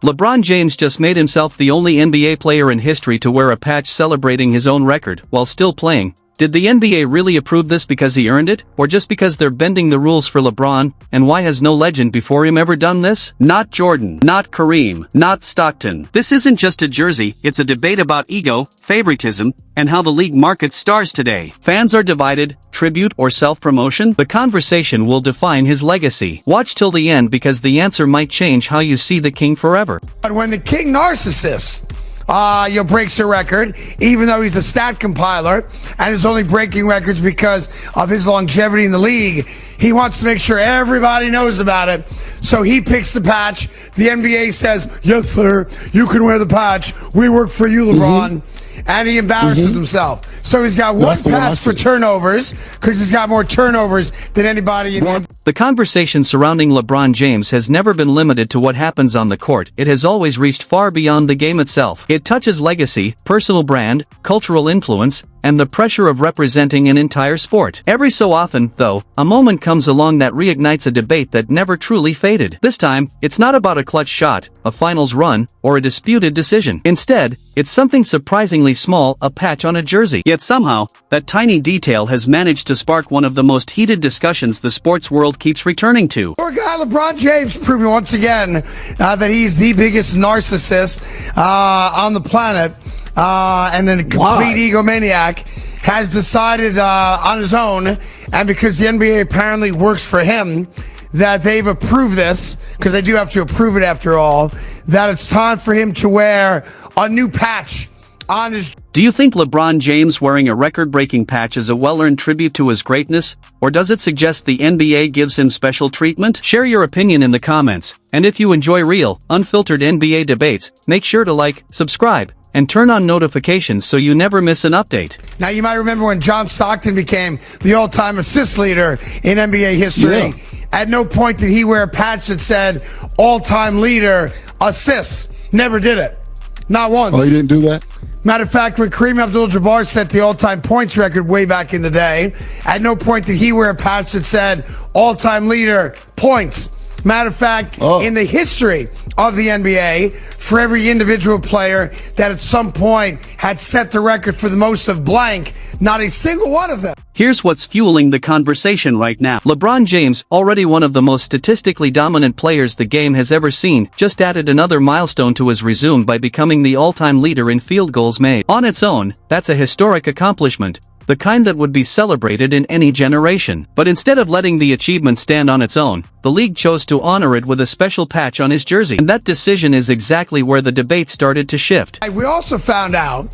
LeBron James just made himself the only NBA player in history to wear a patch celebrating his own record while still playing. Did the NBA really approve this because he earned it, or just because they're bending the rules for LeBron? And why has no legend before him ever done this? Not Jordan, not Kareem, not Stockton. This isn't just a jersey, it's a debate about ego, favoritism, and how the league markets stars today. Fans are divided, tribute or self-promotion? The conversation will define his legacy. Watch till the end because the answer might change how you see the king forever. But when the king narcissist breaks a record, even though he's a stat compiler and is only breaking records because of his longevity in the league, he wants to make sure everybody knows about it. So he picks the patch. The NBA says, yes, sir, you can wear the patch. We work for you, LeBron. And he embarrasses himself. So he's got one patch for turnovers because he's got more turnovers than anybody in the The conversation surrounding LeBron James has never been limited to what happens on the court. It has always reached far beyond the game itself. It touches legacy, personal brand, cultural influence, and the pressure of representing an entire sport. Every so often, though, a moment comes along that reignites a debate that never truly faded. This time, it's not about a clutch shot, a finals run, or a disputed decision. Instead, it's something surprisingly small, a patch on a jersey. Yet somehow, that tiny detail has managed to spark one of the most heated discussions the sports world keeps returning to. Poor guy LeBron James proving once again that he's the biggest narcissist on the planet. And then a complete egomaniac has decided on his own, and because the NBA apparently works for him, that they've approved this, because they do have to approve it after all, that it's time for him to wear a new patch on his... Do you think LeBron James wearing a record-breaking patch is a well-earned tribute to his greatness, or does it suggest the NBA gives him special treatment? Share your opinion in the comments, and if you enjoy real, unfiltered NBA debates, make sure to like, subscribe, and turn on notifications so you never miss an update. Now, you might remember when John Stockton became the all-time assist leader in NBA history. Yeah. At no point did he wear a patch that said all-time leader assists. Never did it. Not once. Oh, he didn't do that? Matter of fact, when Kareem Abdul-Jabbar set the all-time points record way back in the day, at no point did he wear a patch that said all-time leader points. Matter of fact, in the history of the NBA, for every individual player that at some point had set the record for the most of blank, not a single one of them. Here's what's fueling the conversation right now. LeBron James, already one of the most statistically dominant players the game has ever seen, just added another milestone to his resume by becoming the all-time leader in field goals made. On its own, that's a historic accomplishment, the kind that would be celebrated in any generation. But instead of letting the achievement stand on its own, the league chose to honor it with a special patch on his jersey. And that decision is exactly where the debate started to shift. We also found out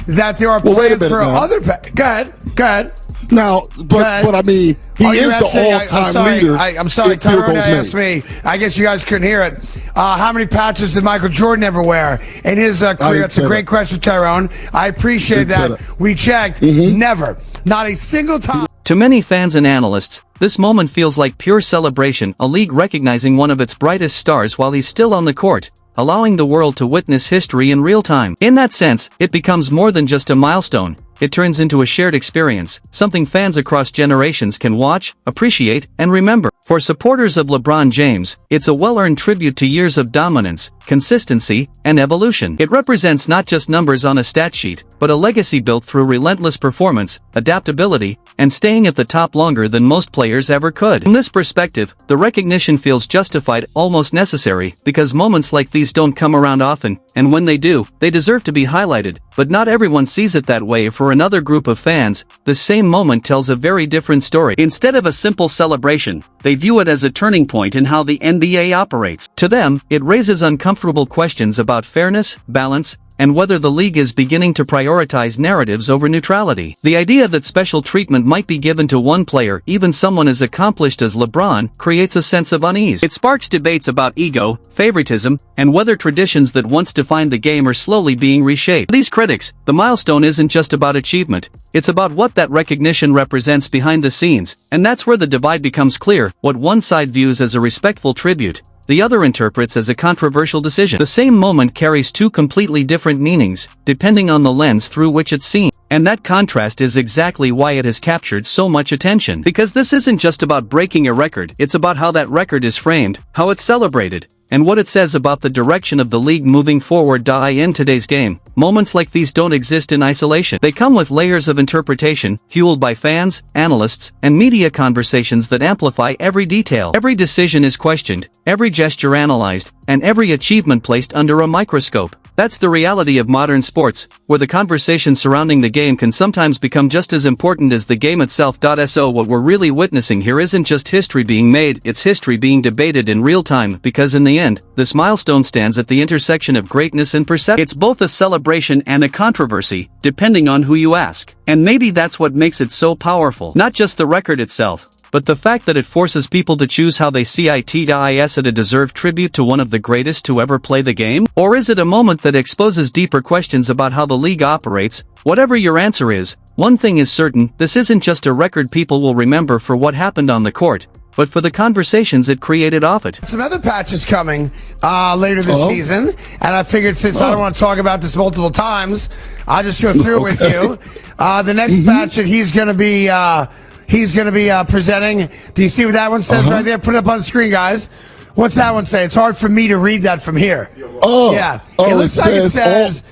that there are plans for other... Go ahead. Now, but I mean, he is the all-time leader. I'm sorry, Tyrone asked me. I guess you guys couldn't hear it. How many patches did Michael Jordan ever wear in his career? That's a great question, Tyrone. I appreciate that. We checked. Never. Not a single time. To many fans and analysts, this moment feels like pure celebration, a league recognizing one of its brightest stars while he's still on the court, allowing the world to witness history in real time. In that sense, it becomes more than just a milestone. It turns into a shared experience, something fans across generations can watch, appreciate, and remember. For supporters of LeBron James, it's a well-earned tribute to years of dominance, consistency, and evolution. It represents not just numbers on a stat sheet, but a legacy built through relentless performance, adaptability, and staying at the top longer than most players ever could. From this perspective, the recognition feels justified, almost necessary, because moments like these don't come around often, and when they do, they deserve to be highlighted. But not everyone sees it that way. For another group of fans, the same moment tells a very different story. Instead of a simple celebration, they view it as a turning point in how the NBA operates. To them, it raises uncomfortable questions about fairness, balance, and whether the league is beginning to prioritize narratives over neutrality. The idea that special treatment might be given to one player, even someone as accomplished as LeBron, creates a sense of unease. It sparks debates about ego, favoritism, and whether traditions that once defined the game are slowly being reshaped. For these critics, the milestone isn't just about achievement, it's about what that recognition represents behind the scenes, and that's where the divide becomes clear. What one side views as a respectful tribute, the other interprets as a controversial decision. The same moment carries two completely different meanings, depending on the lens through which it's seen. And that contrast is exactly why it has captured so much attention. Because this isn't just about breaking a record, it's about how that record is framed, how it's celebrated, and what it says about the direction of the league moving forward. In today's game, moments like these don't exist in isolation. They come with layers of interpretation, fueled by fans, analysts, and media conversations that amplify every detail. Every decision is questioned, every gesture analyzed, and every achievement placed under a microscope. That's the reality of modern sports, where the conversation surrounding the game can sometimes become just as important as the game itself. So what we're really witnessing here isn't just history being made, it's history being debated in real time, because in the end, this milestone stands at the intersection of greatness and perception. It's both a celebration and a controversy, depending on who you ask. And maybe that's what makes it so powerful. Not just the record itself, but the fact that it forces people to choose how they see it. Is it a deserved tribute to one of the greatest to ever play the game? Or is it a moment that exposes deeper questions about how the league operates? Whatever your answer is, one thing is certain, this isn't just a record people will remember for what happened on the court, but for the conversations it created off it. Some other patches coming later this season, and I figured since I don't want to talk about this multiple times, I'll just go through it with you. The next patch that he's going to be presenting. Do you see what that one says right there? Put it up on the screen, guys. What's that one say? It's hard for me to read that from here. Yeah. It looks like it says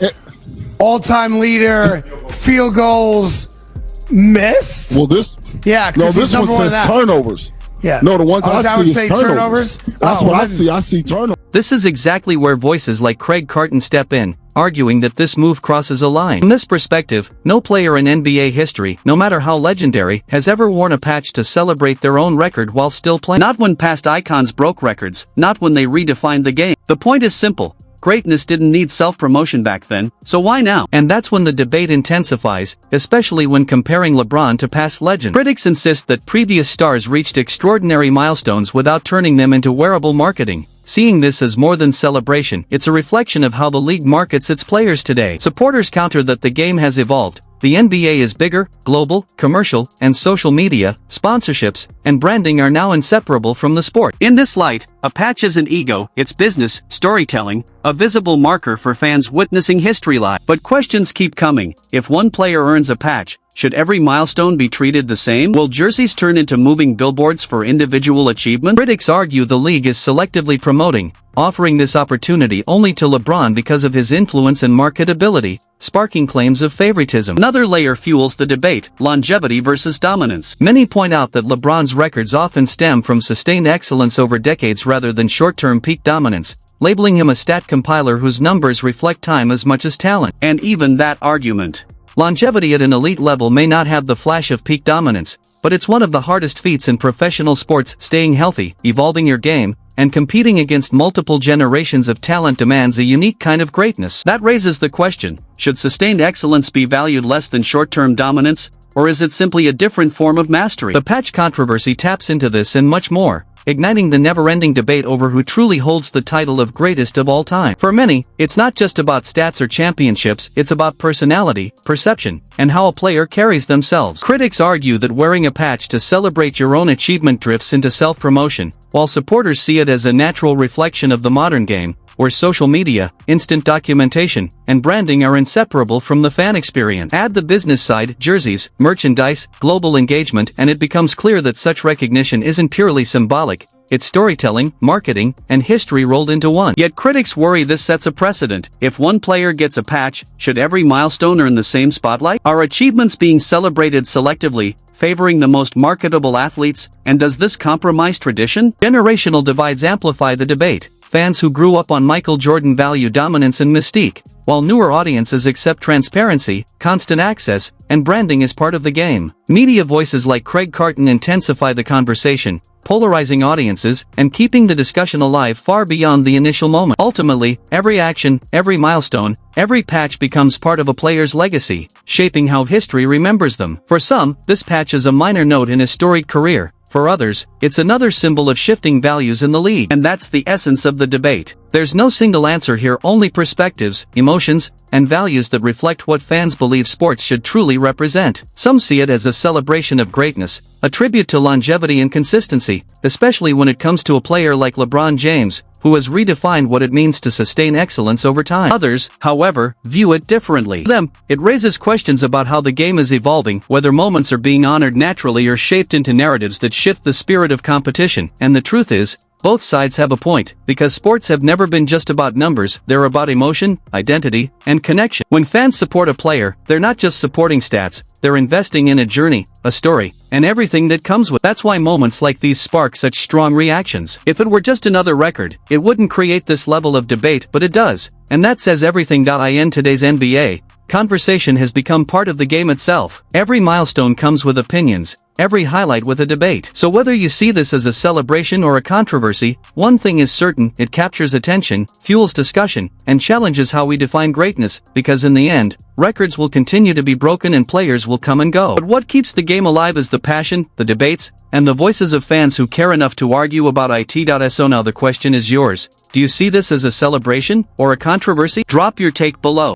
all-time leader, field goals missed. Well, this one says turnovers. Yeah. No, the ones I see is turnovers. That's what I see. I see turnovers. This is exactly where voices like Carton step in, arguing that this move crosses a line. From this perspective, no player in NBA history, no matter how legendary, has ever worn a patch to celebrate their own record while still playing. Not when past icons broke records, not when they redefined the game. The point is simple. Greatness didn't need self-promotion back then, so why now? And that's when the debate intensifies, especially when comparing LeBron to past legends. Critics insist that previous stars reached extraordinary milestones without turning them into wearable marketing. Seeing this as more than celebration, it's a reflection of how the league markets its players today. Supporters counter that the game has evolved. The NBA is bigger, global, commercial, and social media, sponsorships, and branding are now inseparable from the sport. In this light, a patch isn't ego, it's business, storytelling, a visible marker for fans witnessing history live. But questions keep coming. If one player earns a patch, should every milestone be treated the same? Will jerseys turn into moving billboards for individual achievement? Critics argue the league is selectively promoting, offering this opportunity only to LeBron because of his influence and marketability, sparking claims of favoritism. Another layer fuels the debate, longevity versus dominance. Many point out that LeBron's records often stem from sustained excellence over decades rather than short-term peak dominance, labeling him a stat compiler whose numbers reflect time as much as talent. And even that argument. Longevity at an elite level may not have the flash of peak dominance, but it's one of the hardest feats in professional sports. Staying healthy, evolving your game, and competing against multiple generations of talent demands a unique kind of greatness. That raises the question, should sustained excellence be valued less than short-term dominance, or is it simply a different form of mastery? The patch controversy taps into this and much more, igniting the never-ending debate over who truly holds the title of greatest of all time. For many, it's not just about stats or championships, it's about personality, perception, and how a player carries themselves. Critics argue that wearing a patch to celebrate your own achievement drifts into self-promotion, while supporters see it as a natural reflection of the modern game, where social media, instant documentation, and branding are inseparable from the fan experience. Add the business side, jerseys, merchandise, global engagement, and it becomes clear that such recognition isn't purely symbolic, it's storytelling, marketing, and history rolled into one. Yet critics worry this sets a precedent. If one player gets a patch, should every milestone earn the same spotlight? Are achievements being celebrated selectively, favoring the most marketable athletes, and does this compromise tradition? Generational divides amplify the debate. Fans who grew up on Michael Jordan value dominance and mystique, while newer audiences accept transparency, constant access, and branding as part of the game. Media voices like Carton intensify the conversation, polarizing audiences, and keeping the discussion alive far beyond the initial moment. Ultimately, every action, every milestone, every patch becomes part of a player's legacy, shaping how history remembers them. For some, this patch is a minor note in a storied career. For others, it's another symbol of shifting values in the league. And that's the essence of the debate. There's no single answer here, only perspectives, emotions, and values that reflect what fans believe sports should truly represent. Some see it as a celebration of greatness, a tribute to longevity and consistency, especially when it comes to a player like LeBron James, who has redefined what it means to sustain excellence over time. Others, however, view it differently. For them, it raises questions about how the game is evolving, whether moments are being honored naturally or shaped into narratives that shift the spirit of competition. And the truth is, both sides have a point, because sports have never been just about numbers, they're about emotion, identity, and connection. When fans support a player, they're not just supporting stats, they're investing in a journey, a story, and everything that comes with it. That's why moments like these spark such strong reactions. If it were just another record, it wouldn't create this level of debate, but it does. And that says everything. In today's NBA, conversation has become part of the game itself. Every milestone comes with opinions, every highlight with a debate. So whether you see this as a celebration or a controversy, one thing is certain: it captures attention, fuels discussion, and challenges how we define greatness, because in the end, records will continue to be broken and players will come and go. But what keeps the game alive is the passion, the debates, and the voices of fans who care enough to argue about it. So now the question is yours. Do you see this as a celebration or a controversy? Drop your take below.